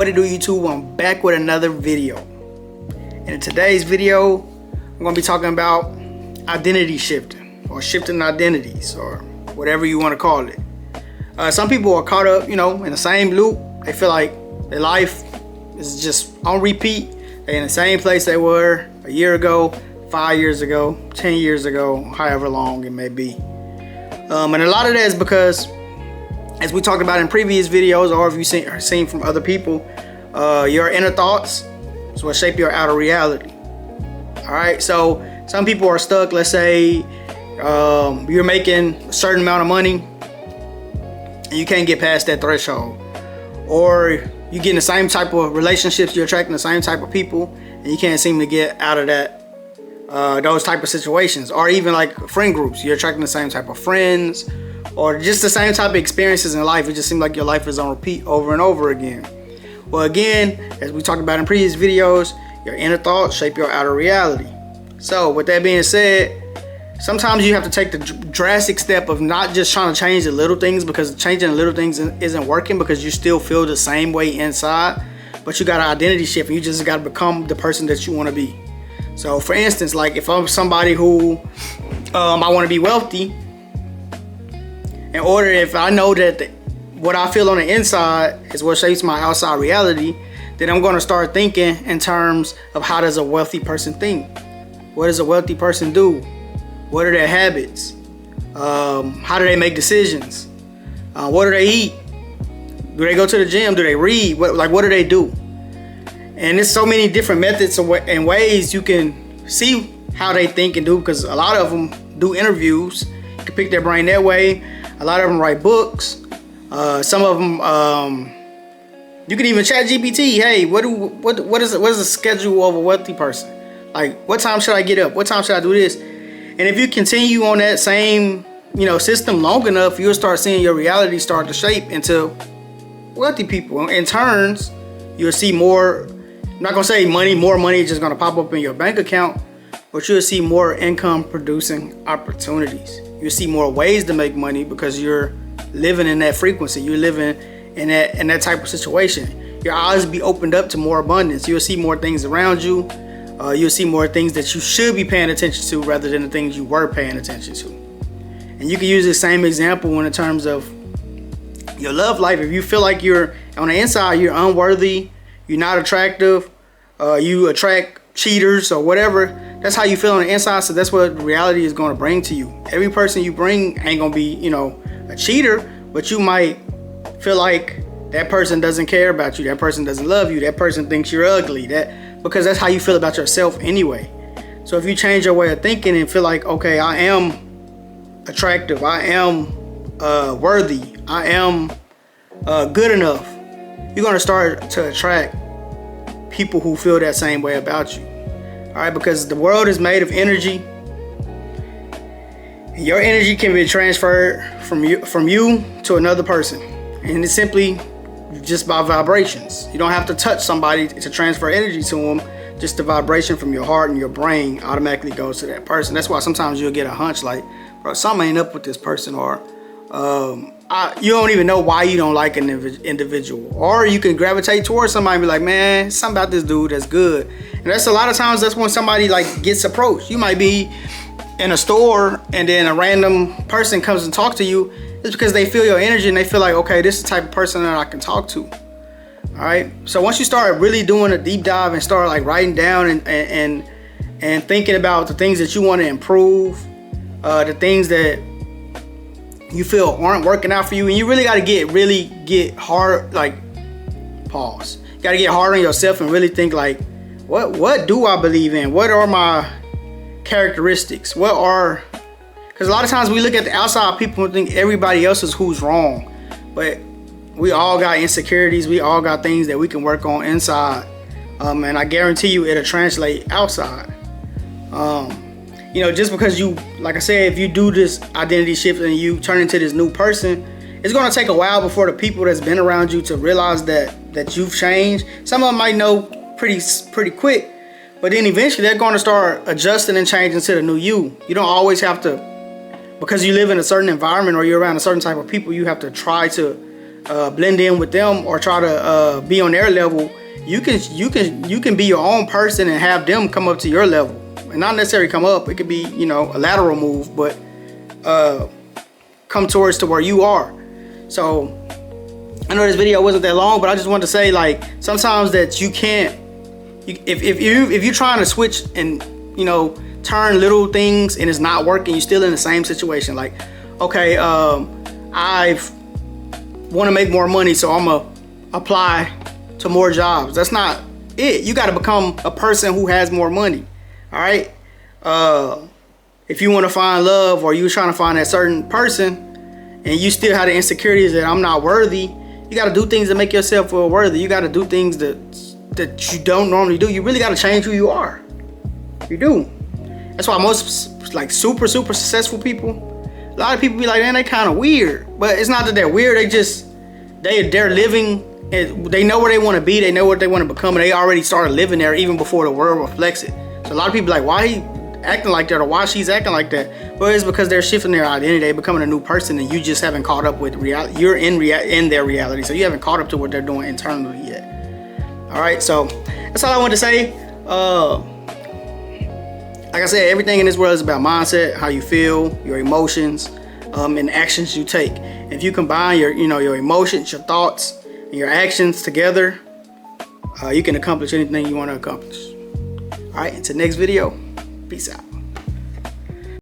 What it do, YouTube? I'm back with another video. And in today's video, I'm going to be talking about identity shifting, or shifting identities, or whatever you want to call it. Some people are caught up, in the same loop. They feel like their life is just on repeat. They're in the same place they were a year ago, 5 years ago, 10 years ago, however long it may be. And a lot of that is because, as we talked about in previous videos, or if you've seen from other people, your inner thoughts is what shape your outer reality. All right, so some people are stuck. Let's say you're making a certain amount of money and you can't get past that threshold, or you get in the same type of relationships, you're attracting the same type of people, and you can't seem to get out of that those type of situations. Or even like friend groups, you're attracting the same type of friends, or just the same type of experiences in life. It just seems like your life is on repeat over and over again. Well, again, as we talked about in previous videos, your inner thoughts shape your outer reality. So with that being said, sometimes you have to take the drastic step of not just trying to change the little things, because changing the little things isn't working, because you still feel the same way inside, but you got an identity shift and you just got to become the person that you want to be. So for instance, like if I'm somebody who I want to be wealthy, if I know that what I feel on the inside is what shapes my outside reality, then I'm going to start thinking in terms of how does a wealthy person think? What does a wealthy person do? What are their habits? How do they make decisions? What do they eat? Do they go to the gym? Do they read? What do they do? And there's so many different methods and ways you can see how they think and do, because a lot of them do interviews. You can pick their brain that way. A lot of them write books. Some of them, you can even chat GPT. Hey, what is the schedule of a wealthy person? Like, what time should I get up? What time should I do this? And if you continue on that same, system long enough, you'll start seeing your reality start to shape into wealthy people. In turns, you'll see more. I'm not gonna say more money is just gonna pop up in your bank account, but you'll see more income producing opportunities. You'll see more ways to make money because you're living in that frequency. You're living in that type of situation. Your eyes will be opened up to more abundance. You'll see more things around you. You'll see more things that you should be paying attention to rather than the things you were paying attention to. And you can use the same example in terms of your love life. If you feel like you're on the inside, you're unworthy, you're not attractive, you attract cheaters or whatever, that's how you feel on the inside. So that's what reality is going to bring to you. Every person you bring ain't going to be, a cheater, but you might feel like that person doesn't care about you, that person doesn't love you, that person thinks you're ugly, because that's how you feel about yourself anyway. So if you change your way of thinking and feel like, okay, I am attractive, I am worthy, I am good enough, you're going to start to attract people who feel that same way about you. All right, because the world is made of energy. Your energy can be transferred from you to another person, and it's simply just by vibrations. You don't have to touch somebody to transfer energy to them. Just the vibration from your heart and your brain automatically goes to that person. That's why sometimes you'll get a hunch like, bro, something ain't up with this person, or you don't even know why you don't like an individual. Or you can gravitate towards somebody and be like, man, something about this dude that's good. And that's a lot of times that's when somebody gets approached. You might be in a store and then a random person comes and talks to you. It's because they feel your energy and they feel like, okay, this is the type of person that I can talk to. All right. So once you start really doing a deep dive and start writing down and thinking about the things that you want to improve, the things that you feel aren't working out for you, and you really got to get hard, pause. You got to get hard on yourself and really think what do I believe in? What are my characteristics? Because a lot of times we look at the outside people and think everybody else is who's wrong, but we all got insecurities. We all got things that we can work on inside, and I guarantee you it'll translate outside. Just because you, like I said, if you do this identity shift and you turn into this new person, it's going to take a while before the people that's been around you to realize that you've changed. Some of them might know pretty quick, but then eventually they're going to start adjusting and changing to the new you. You don't always have to, because you live in a certain environment or you're around a certain type of people, you have to try to blend in with them or try to be on their level. You can be your own person and have them come up to your level, and not necessarily come up. It could be, you know, a lateral move, but come towards to where you are. So I know this video wasn't that long, but I just wanted to say, like, sometimes that you can't. If you're trying to switch and, you know, turn little things and it's not working, you're still in the same situation. Like, okay, I want to make more money, so I'm gonna apply to more jobs. That's not it. You got to become a person who has more money. All right. If you want to find love, or you're trying to find that certain person, and you still have the insecurities that I'm not worthy, you got to do things to make yourself feel worthy. You got to do things that you don't normally do. You really got to change who you are. You do. That's why most, like, super successful people, a lot of people be like, man, they kind of weird. But it's not that they're weird. They're living. They know where they want to be. They know what they want to become, and they already started living there even before the world reflects it. So a lot of people like, why he acting like that, or why she's acting like that? Well, it's because they're shifting their identity. They're becoming a new person, and you just haven't caught up with reality. You're in their reality, so you haven't caught up to what they're doing internally yet. All right, so that's all I wanted to say. Like I said, everything in this world is about mindset, how you feel, your emotions, and actions you take. If you combine your emotions, your thoughts, and your actions together, you can accomplish anything you want to accomplish. All right, until next video, peace out.